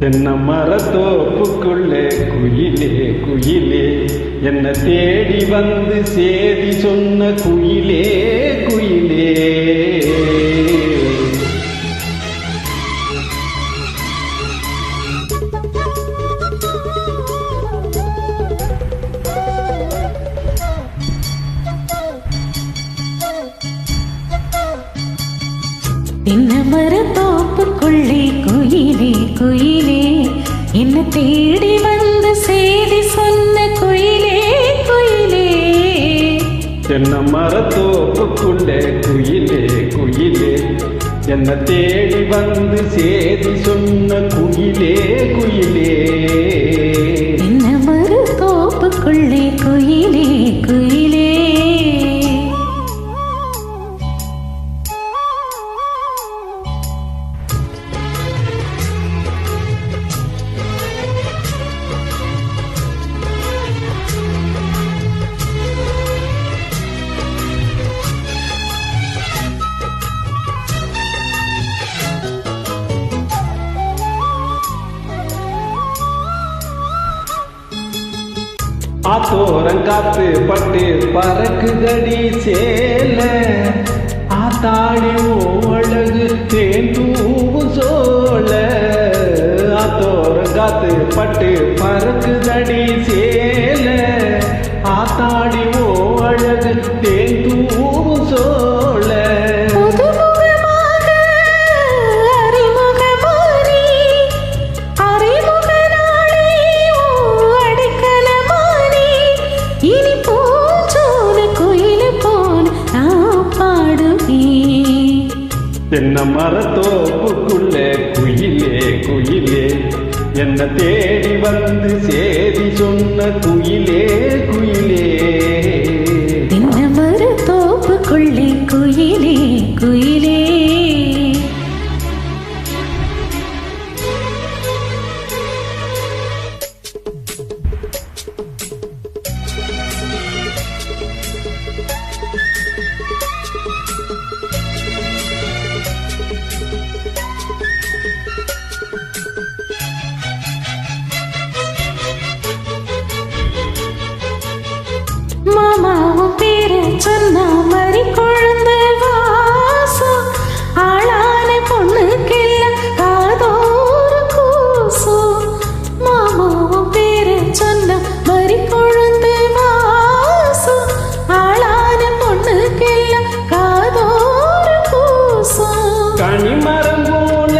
தென்னை மரத்தோப்புக்குள்ளே குயிலே குயிலே என்ன தேடி வந்து சேதி சொன்ன குயிலே குயிலே. தென்னை மரத்தோப்புக்குள்ளே குயிலே குயிலே என்ன தேடி வந்து சேதி சொன்ன குயிலே குயிலே. தென்னை மரத்தோப்புக்குள்ளே குயிலே குயிலே என்ன தேடி வந்து சேதி சொன்ன குயிலே குயிலே. தென்னை மரத்தோப்புக்குள்ளே குயிலே குயிலே. ஆத்தோரங்காத்து பட்டு பறக்குதடி சேல ஆத்தாடி அழகு தேந்தூவு சோழ. ஆத்தோரங்காத்து பட்டு பறக்குதடி சேல ஆத்தாடி அழகு தேந்தூவு சோழ. தென்னை மரத்தோப்புக்குள்ளே குயிலே குயிலே என்ன தேடி வந்து சேதி சொன்ன குயிலே குயிலே. தென்னை மரத்தோப்புக்குள்ளே குயிலே குயிலே. மாமாவும் பேரு சொன்னா மறி குழந்தை வாசம் ஆளான பொண்ணுக்கெல்லாம் காதோறு கூசும். மாமாவும் பேரு சொன்னா மறி குழந்தை வாசம் ஆளான பொண்ணுக்கெல்லாம் காதோறு கூசும். கனிமரம் போல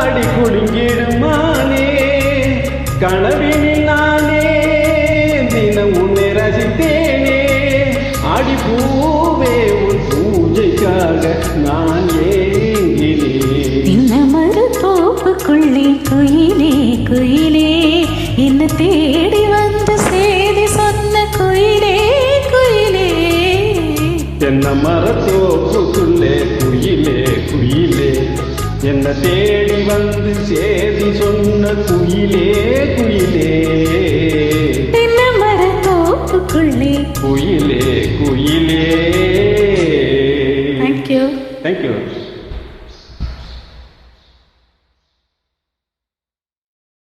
அடி குலுங்கிடுமானே கனவினில் நானே தினம் உன்னை ரசித்தேனே. அடி பூவே உன் பூஜைக்காக நான் ஏங்கினேன். தென்னை மரத்தோப்புக்குள்ளே குயிலே குயிலே என்ன தேடி வந்து சேதி சொன்ன குயிலே குயிலே. தென்னை மரத்தோப்புக்குள்ளே குயிலே குயிலே என்ன தேடி வந்து சேதி சொன்ன குயிலே குயிலே.